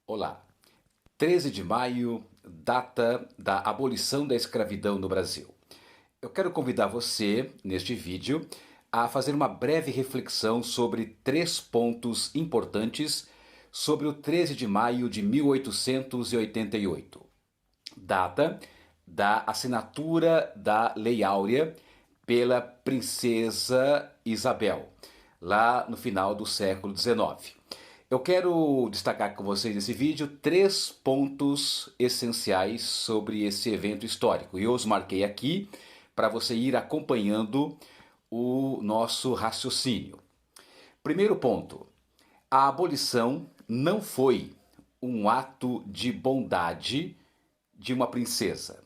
Olá, 13 de maio, data da abolição da escravidão no Brasil. Eu quero convidar você, neste vídeo, a fazer uma breve reflexão sobre três pontos importantes sobre o 13 de maio de 1888, data da assinatura da Lei Áurea pela Princesa Isabel, lá no final do século XIX. Eu quero destacar com vocês nesse vídeo três pontos essenciais sobre esse evento histórico. E eu os marquei aqui para você ir acompanhando o nosso raciocínio. Primeiro ponto: a abolição não foi um ato de bondade de uma princesa.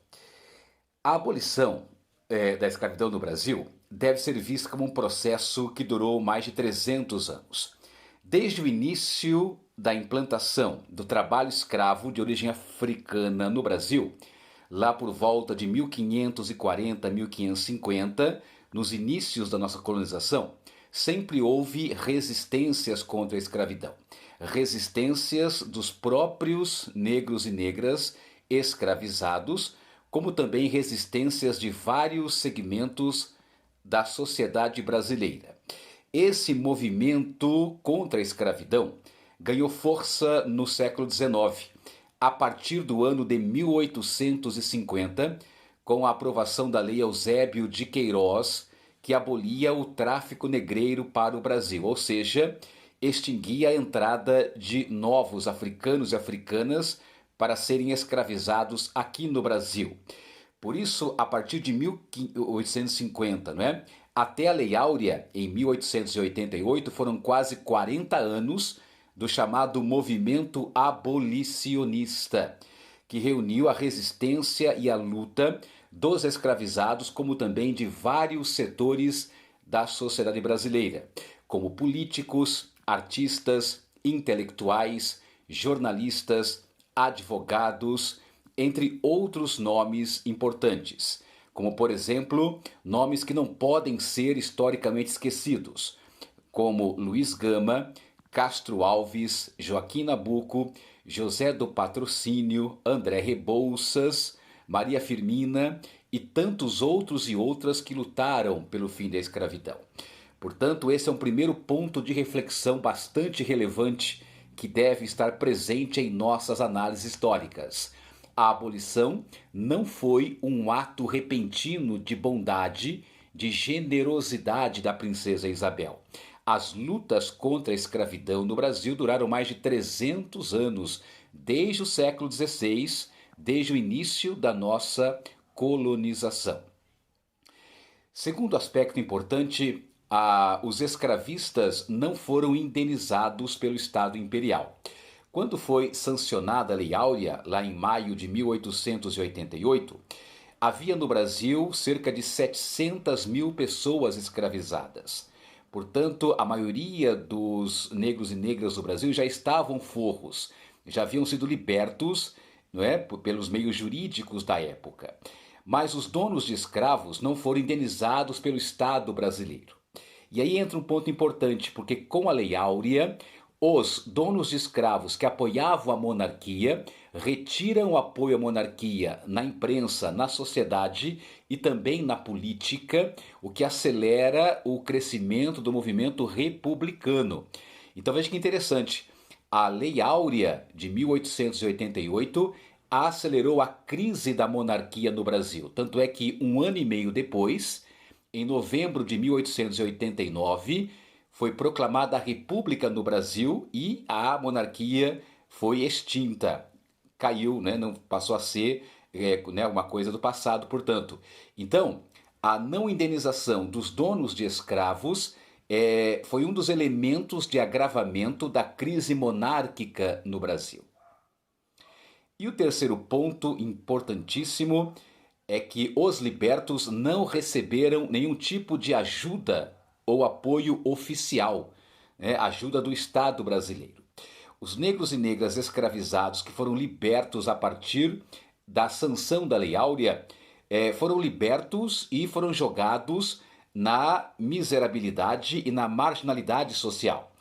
A abolição da escravidão no Brasil deve ser vista como um processo que durou mais de 300 anos. Desde o início da implantação do trabalho escravo de origem africana no Brasil, lá por volta de 1540, 1550, nos inícios da nossa colonização, sempre houve resistências contra a escravidão. Resistências dos próprios negros e negras escravizados, como também resistências de vários segmentos da sociedade brasileira. Esse movimento contra a escravidão ganhou força no século XIX, a partir do ano de 1850, com a aprovação da Lei Eusébio de Queiroz, que abolia o tráfico negreiro para o Brasil, ou seja, extinguia a entrada de novos africanos e africanas para serem escravizados aqui no Brasil. Por isso, a partir de 1850, até a Lei Áurea, em 1888, foram quase 40 anos do chamado movimento abolicionista, que reuniu a resistência e a luta dos escravizados, como também de vários setores da sociedade brasileira, como políticos, artistas, intelectuais, jornalistas, advogados, entre outros nomes importantes, como, por exemplo, nomes que não podem ser historicamente esquecidos, como Luiz Gama, Castro Alves, Joaquim Nabuco, José do Patrocínio, André Rebouças, Maria Firmina e tantos outros e outras que lutaram pelo fim da escravidão. Portanto, esse é um primeiro ponto de reflexão bastante relevante que deve estar presente em nossas análises históricas. A abolição não foi um ato repentino de bondade, de generosidade da princesa Isabel. As lutas contra a escravidão no Brasil duraram mais de 300 anos, desde o século XVI, desde o início da nossa colonização. Segundo aspecto importante, os escravistas não foram indenizados pelo Estado Imperial. Quando foi sancionada a Lei Áurea, lá em maio de 1888, havia no Brasil cerca de 700 mil pessoas escravizadas. Portanto, a maioria dos negros e negras do Brasil já estavam forros, já haviam sido libertos, pelos meios jurídicos da época. Mas os donos de escravos não foram indenizados pelo Estado brasileiro. E aí entra um ponto importante, porque com a Lei Áurea, os donos de escravos que apoiavam a monarquia retiram o apoio à monarquia na imprensa, na sociedade e também na política, o que acelera o crescimento do movimento republicano. Então veja que interessante, a Lei Áurea de 1888 acelerou a crise da monarquia no Brasil. Tanto é que um ano e meio depois, em novembro de 1889, foi proclamada a República no Brasil e a monarquia foi extinta. Caiu, não passou a ser uma coisa do passado, portanto. Então, a não indenização dos donos de escravos foi um dos elementos de agravamento da crise monárquica no Brasil. E o terceiro ponto importantíssimo é que os libertos não receberam nenhum tipo de ajuda ou apoio oficial, ajuda do Estado brasileiro. Os negros e negras escravizados que foram libertos a partir da sanção da Lei Áurea foram libertos e foram jogados na miserabilidade e na marginalidade social.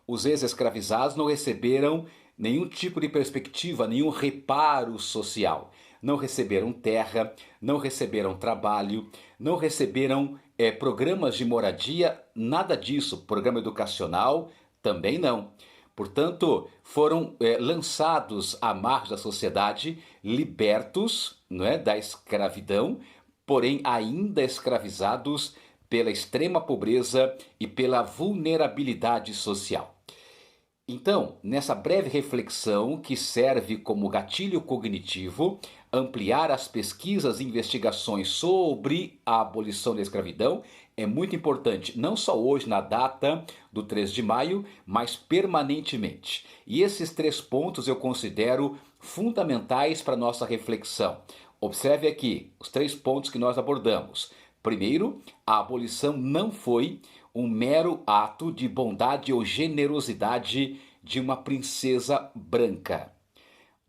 Os ex-escravizados não receberam nenhum tipo de perspectiva, nenhum reparo social. Não receberam terra, não receberam trabalho, não receberam programas de moradia, nada disso. Programa educacional, também não. Portanto, foram lançados à margem da sociedade, libertos, não é, da escravidão, porém ainda escravizados pela extrema pobreza e pela vulnerabilidade social. Então, nessa breve reflexão que serve como gatilho cognitivo, ampliar as pesquisas e investigações sobre a abolição da escravidão é muito importante, não só hoje na data do 3 de maio, mas permanentemente. E esses 3 pontos eu considero fundamentais para a nossa reflexão. Observe aqui os 3 pontos que nós abordamos. Primeiro, a abolição não foi um mero ato de bondade ou generosidade de uma princesa branca.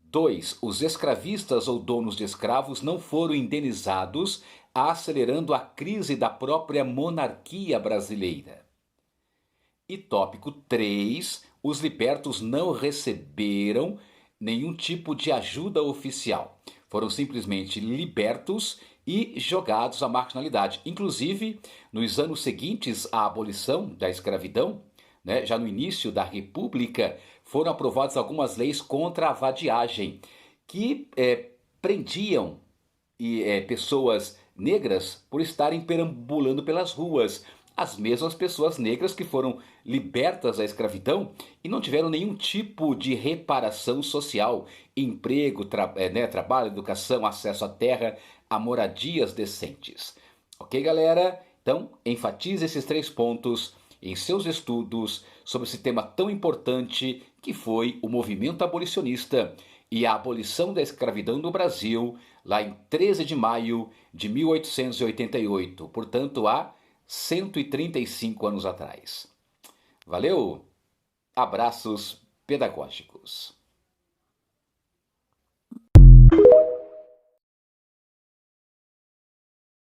2. Os escravistas ou donos de escravos não foram indenizados, acelerando a crise da própria monarquia brasileira. E tópico 3. Os libertos não receberam nenhum tipo de ajuda oficial. Foram simplesmente libertos e jogados à marginalidade. Inclusive, nos anos seguintes à abolição da escravidão, né, já no início da República, foram aprovadas algumas leis contra a vadiagem, que prendiam pessoas negras por estarem perambulando pelas ruas. As mesmas pessoas negras que foram libertas da escravidão e não tiveram nenhum tipo de reparação social, emprego, trabalho, educação, acesso à terra, a moradias decentes. Ok, galera? Então, enfatize esses 3 pontos em seus estudos sobre esse tema tão importante que foi o movimento abolicionista e a abolição da escravidão no Brasil, lá em 13 de maio de 1888, portanto, há 135 anos atrás. Valeu! Abraços pedagógicos.